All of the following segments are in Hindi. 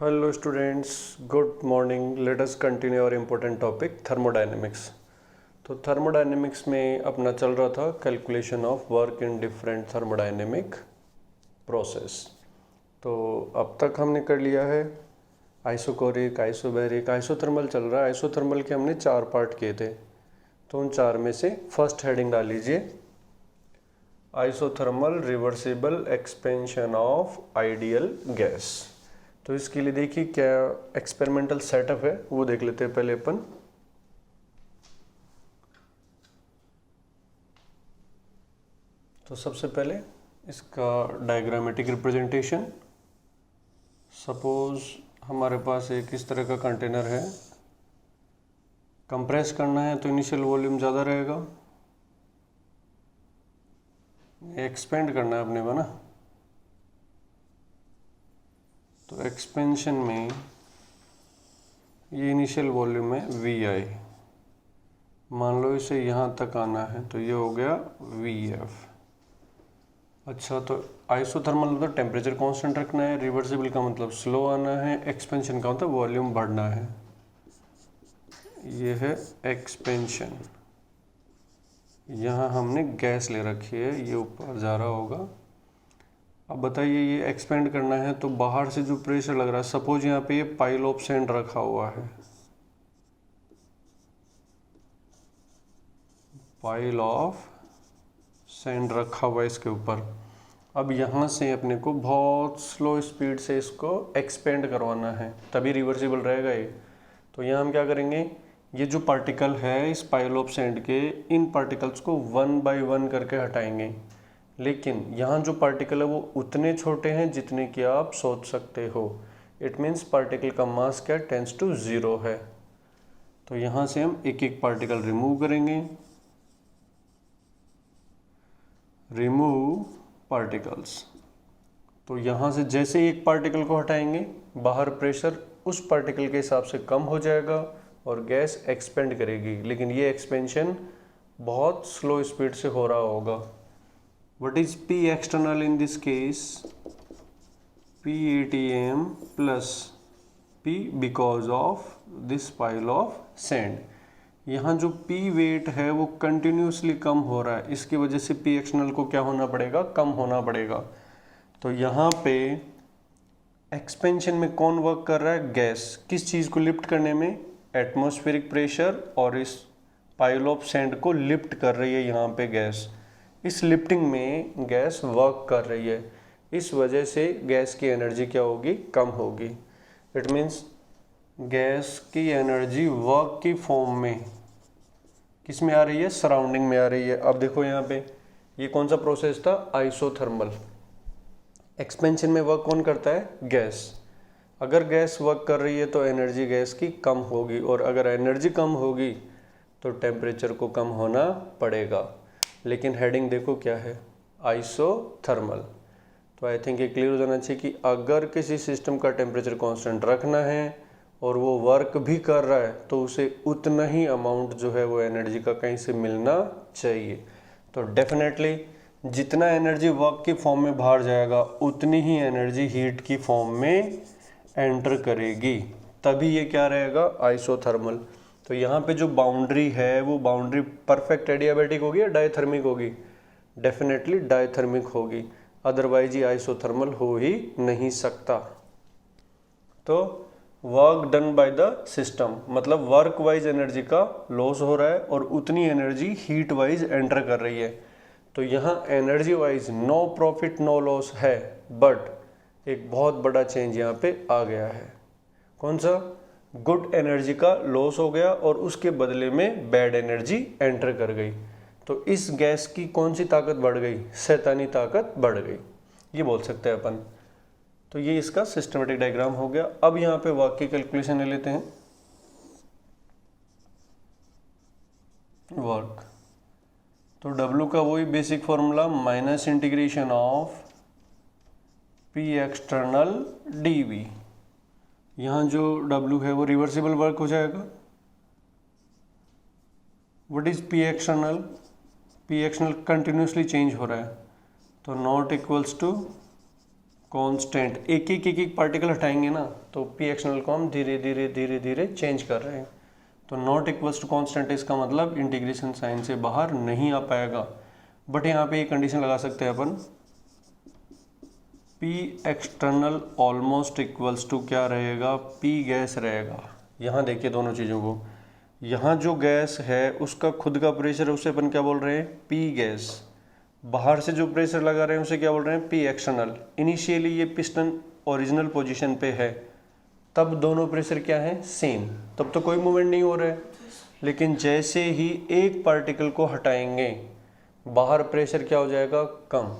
Hello students, good morning. Let us continue और इम्पोर्टेंट टॉपिक थर्मोडायनेमिक्स। तो थर्मोडायनेमिक्स में अपना चल रहा था calculation of work in different thermodynamic process. तो अब तक हमने कर लिया है आइसोकोरिक, आइसोबैरिक, आइसोथर्मल चल रहा है। आइसोथर्मल के हमने 4 पार्ट किए थे, तो उन 4 में से फर्स्ट हेडिंग डाल लीजिए, isothermal reversible expansion of ideal gas. तो इसके लिए देखिए क्या एक्सपेरिमेंटल सेटअप है वो देख लेते हैं पहले अपन। तो सबसे पहले इसका डायग्रामेटिक रिप्रेजेंटेशन। सपोज हमारे पास एक इस तरह का कंटेनर है, कंप्रेस करना है तो इनिशियल वॉल्यूम ज़्यादा रहेगा, एक्सपेंड करना है अपने को ना, तो एक्सपेंशन में ये इनिशियल वॉल्यूम है VI। मान लो इसे यहाँ तक आना है तो ये हो गया VF। अच्छा, तो आइसोथर्मल मतलब टेम्परेचर कांस्टेंट रखना है, रिवर्सिबल का मतलब स्लो आना है, एक्सपेंशन का मतलब वॉल्यूम बढ़ना है। ये है एक्सपेंशन। यहाँ हमने गैस ले रखी है, ये ऊपर जा रहा होगा। अब बताइए ये एक्सपेंड करना है तो बाहर से जो प्रेशर लग रहा है, सपोज यहाँ पे ये पाइल ऑफ सैंड रखा हुआ है, पाइल ऑफ सैंड रखा हुआ है इसके ऊपर। अब यहाँ से अपने को बहुत स्लो स्पीड से इसको एक्सपेंड करवाना है, तभी रिवर्सिबल रहेगा ये। तो यहाँ हम क्या करेंगे, ये जो पार्टिकल है इस पाइल ऑफ सैंड के, इन पार्टिकल्स को 1 बाय 1 करके हटाएंगे। लेकिन यहाँ जो पार्टिकल है वो उतने छोटे हैं जितने कि आप सोच सकते हो। इट मीन्स पार्टिकल का मास क्या टेंस टू 0 है। तो यहाँ से हम एक एक पार्टिकल रिमूव करेंगे। Remove particles. तो यहाँ से जैसे एक पार्टिकल को हटाएंगे, बाहर प्रेशर उस पार्टिकल के हिसाब से कम हो जाएगा और गैस एक्सपेंड करेगी, लेकिन ये एक्सपेंशन बहुत स्लो स्पीड से हो रहा होगा। What is P external in this case? P ATM plus P because of this pile of sand. यहाँ जो P वेट है वो कंटिन्यूसली कम हो रहा है, इसकी वजह से P एक्सटर्नल को क्या होना पड़ेगा, कम होना पड़ेगा। तो यहाँ पे एक्सपेंशन में कौन वर्क कर रहा है, गैस। किस चीज़ को लिफ्ट करने में, एटमॉस्फेरिक प्रेशर, और इस पाइल ऑफ सैंड को लिफ्ट कर रही है यहाँ पे गैस। इस लिफ्टिंग में गैस वर्क कर रही है, इस वजह से गैस की एनर्जी क्या होगी, कम होगी। इट मीन्स गैस की एनर्जी वर्क की फॉर्म में किस में आ रही है, सराउंडिंग में आ रही है। अब देखो यहाँ पे ये कौन सा प्रोसेस था, आइसोथर्मल। एक्सपेंशन में वर्क कौन करता है, गैस। अगर गैस वर्क कर रही है तो एनर्जी गैस की कम होगी, और अगर एनर्जी कम होगी तो टेम्परेचर को कम होना पड़ेगा। लेकिन हेडिंग देखो क्या है, आइसोथर्मल। तो आई थिंक ये क्लियर हो जाना चाहिए कि अगर किसी सिस्टम का टेम्परेचर कांस्टेंट रखना है और वो वर्क भी कर रहा है तो उसे उतना ही अमाउंट जो है वो एनर्जी का कहीं से मिलना चाहिए। तो डेफिनेटली जितना एनर्जी वर्क की फॉर्म में बाहर जाएगा उतनी ही एनर्जी हीट की फॉर्म में एंटर करेगी, तभी ये क्या रहेगा, आइसोथर्मल। तो यहाँ पे जो बाउंड्री है वो बाउंड्री परफेक्ट एडियाबैटिक होगी या डायथर्मिक होगी, डेफिनेटली डायथर्मिक होगी, अदरवाइज ये आइसोथर्मल हो ही नहीं सकता। तो work done by the system मतलब वर्क वाइज एनर्जी का लॉस हो रहा है और उतनी एनर्जी हीट वाइज एंटर कर रही है। तो यहाँ energy wise no profit no loss है, बट एक बहुत बड़ा चेंज यहाँ पे आ गया है। कौन सा, गुड एनर्जी का लॉस हो गया और उसके बदले में बैड एनर्जी एंटर कर गई। तो इस गैस की कौन सी ताकत बढ़ गई, शैतानी ताकत बढ़ गई, ये बोल सकते हैं अपन। तो ये इसका सिस्टमेटिक डायग्राम हो गया। अब यहाँ पे वर्क की कैलकुलेशन ले लेते हैं। वर्क तो W का वही basic formula, minus integration of P external dV। यहाँ जो W है वो रिवर्सिबल वर्क हो जाएगा। What is P external, P external continuously change हो रहा है, तो नॉट इक्वल्स टू कांस्टेंट, एक एक पार्टिकल हटाएंगे ना, तो पी एक्सटर्नल को हम धीरे धीरे धीरे धीरे चेंज कर रहे हैं। तो नॉट इक्वल्स टू कांस्टेंट, इसका मतलब इंटीग्रेशन साइन से बाहर नहीं आ पाएगा। बट यहाँ पे एक कंडीशन लगा सकते हैं अपन, P external almost equals to क्या रहेगा, पी गैस रहेगा। यहाँ देखिए दोनों चीज़ों को, यहाँ जो गैस है उसका खुद का प्रेशर है, उसे अपन क्या बोल रहे हैं, पी गैस। बाहर से जो प्रेशर लगा रहे हैं उसे क्या बोल रहे हैं, पी एक्सटर्नल। इनिशियली ये पिस्टन ओरिजिनल पोजीशन पे है, तब दोनों प्रेशर क्या है, सेम, तब तो कोई मूवमेंट नहीं हो रहा है। लेकिन जैसे ही एक पार्टिकल को हटाएंगे, बाहर प्रेशर क्या हो जाएगा, कम,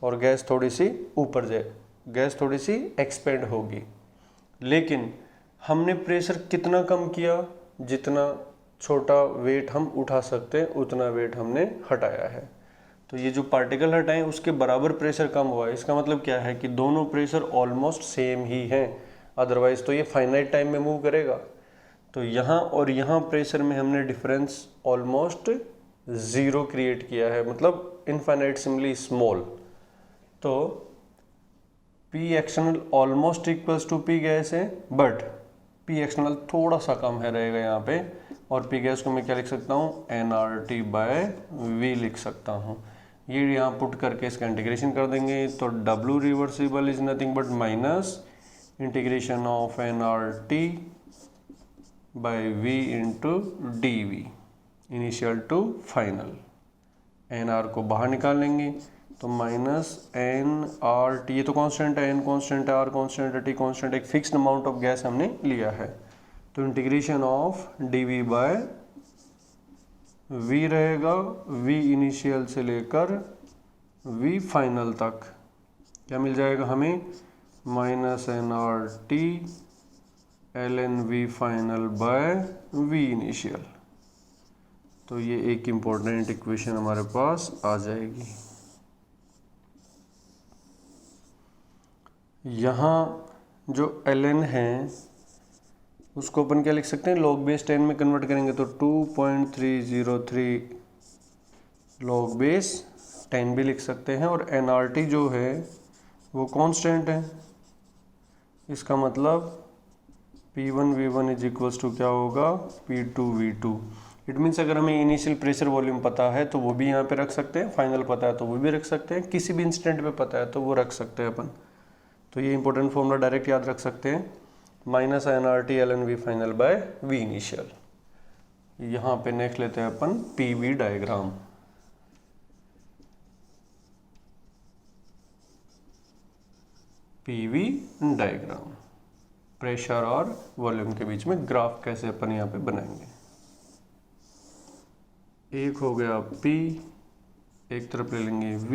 और गैस थोड़ी सी ऊपर जाए, गैस थोड़ी सी एक्सपेंड होगी। लेकिन हमने प्रेशर कितना कम किया, जितना छोटा वेट हम उठा सकते हैं उतना वेट हमने हटाया है। तो ये जो पार्टिकल हटाएं उसके बराबर प्रेशर कम हुआ है। इसका मतलब क्या है कि दोनों प्रेशर ऑलमोस्ट सेम ही हैं, अदरवाइज तो ये फाइनाइट टाइम में मूव करेगा। तो यहाँ और यहाँ प्रेशर में हमने डिफरेंस ऑलमोस्ट ज़ीरो क्रिएट किया है, मतलब इनफाइनाइटसिमली स्मॉल। तो P external almost equals to P gas है, बट पी एक्सटर्नल थोड़ा सा कम है रहेगा यहाँ पे, और पी गैस को मैं क्या लिख सकता हूँ, nRT बाय वी लिख सकता हूँ। ये यहाँ पुट करके इसका इंटीग्रेशन कर देंगे, तो W reversible is nothing but minus integration of nRT by V into D V, initial to final. nR को बाहर निकाल लेंगे, तो माइनस nRT, ये तो कांस्टेंट है, n कांस्टेंट है, R कांस्टेंट है, T कांस्टेंट, एक फिक्स्ड अमाउंट ऑफ गैस हमने लिया है। तो integration of dV by V रहेगा, V इनिशियल से लेकर V फाइनल तक क्या मिल जाएगा हमें, minus nRT ln V final by V initial. तो ये एक इम्पोर्टेंट इक्वेशन हमारे पास आ जाएगी। यहाँ जो ln है उसको अपन क्या लिख सकते हैं, log बेस 10 में कन्वर्ट करेंगे तो 2.303 log बेस 10 भी लिख सकते हैं। और nRT जो है वो कांस्टेंट है, इसका मतलब P1 V1 is equals to क्या होगा, P2 V2। इट मीन्स अगर हमें इनिशियल प्रेशर वॉल्यूम पता है तो वो भी यहाँ पे रख सकते हैं, फाइनल पता है तो वो भी रख सकते हैं, किसी भी इंस्टेंट पे पता है तो वो रख सकते हैं अपन। तो ये इंपॉर्टेंट फॉर्मूला डायरेक्ट याद रख सकते हैं, minus nRT ln V final by V initial. यहाँ पे नेक्स्ट लेते हैं अपन PV diagram. PV diagram, pressure और वॉल्यूम के बीच में ग्राफ कैसे अपन यहाँ पे बनाएंगे। एक हो गया P, एक तरफ ले लेंगे V।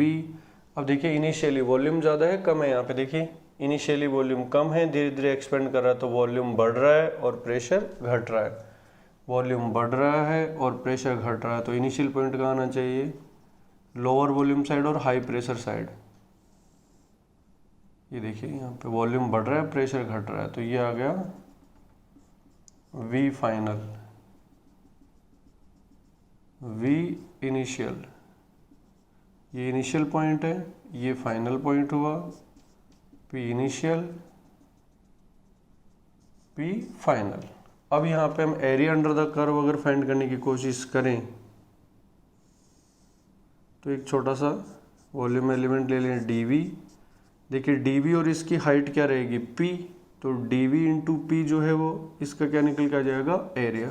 अब देखिए इनिशियली वॉल्यूम ज़्यादा है कम है, यहाँ पे देखिए इनिशियली वॉल्यूम कम है, धीरे धीरे एक्सपेंड कर रहा है, तो वॉल्यूम बढ़ रहा है और प्रेशर घट रहा है। वॉल्यूम बढ़ रहा है और प्रेशर घट रहा है, तो इनिशियल पॉइंट कहाँ आना चाहिए, लोअर वॉल्यूम साइड और हाई प्रेशर साइड। ये देखिए यहाँ पे वॉल्यूम बढ़ रहा है, प्रेशर घट रहा है, तो ये आ गया V फाइनल, V इनिशियल, ये इनिशियल पॉइंट है, ये फाइनल पॉइंट हुआ, P इनिशियल, P फाइनल। अब यहाँ पे हम एरिया अंडर द कर्व अगर फाइंड करने की कोशिश करें तो एक छोटा सा वॉल्यूम एलिमेंट ले लें dV। देखिए dV और इसकी हाइट क्या रहेगी, P, तो dV इंटू P जो है वो इसका क्या निकल के आ जाएगा, एरिया।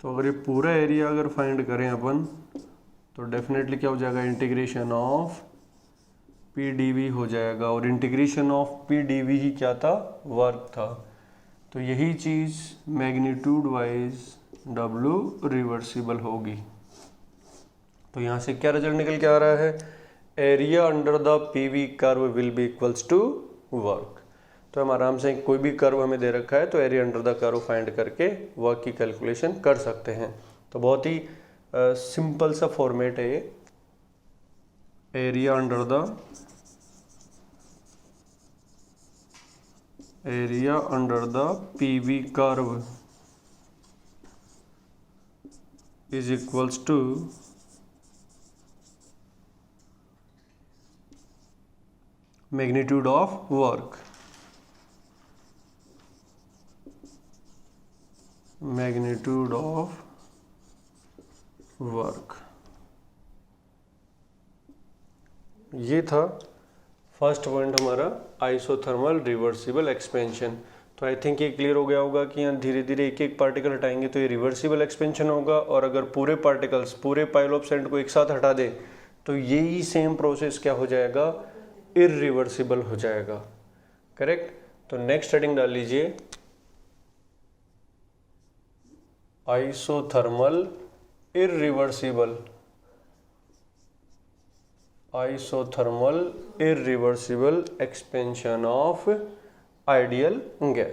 तो अगर ये पूरा एरिया अगर फाइंड करें अपन तो डेफिनेटली क्या हो जाएगा, integration of P D V हो जाएगा, और integration of P D V ही क्या था, वर्क था। तो यही चीज़ मैग्नीट्यूड वाइज W रिवर्सिबल होगी। तो यहाँ से क्या रिजल्ट निकल के आ रहा है, area under the P V curve will be equals to work. तो हम आराम से कोई भी कर्व हमें दे रखा है तो area under the curve find करके वर्क की कैलकुलेशन कर सकते हैं। तो बहुत ही सिंपल सा फॉर्मेट है ये, area under the PV curve is equals to magnitude of work, magnitude of work. ये था फर्स्ट पॉइंट हमारा आइसोथर्मल रिवर्सिबल एक्सपेंशन। तो आई थिंक ये क्लियर हो गया होगा कि यहाँ धीरे धीरे एक एक पार्टिकल हटाएंगे तो ये रिवर्सिबल एक्सपेंशन होगा, और अगर पूरे पार्टिकल्स पूरे पाइल ऑफ सैंड को एक साथ हटा दे तो यही सेम प्रोसेस क्या हो जाएगा, इररिवर्सिबल हो जाएगा। करेक्ट। तो नेक्स्ट हेडिंग डाल लीजिए isothermal irreversible, isothermal irreversible expansion of ideal gas.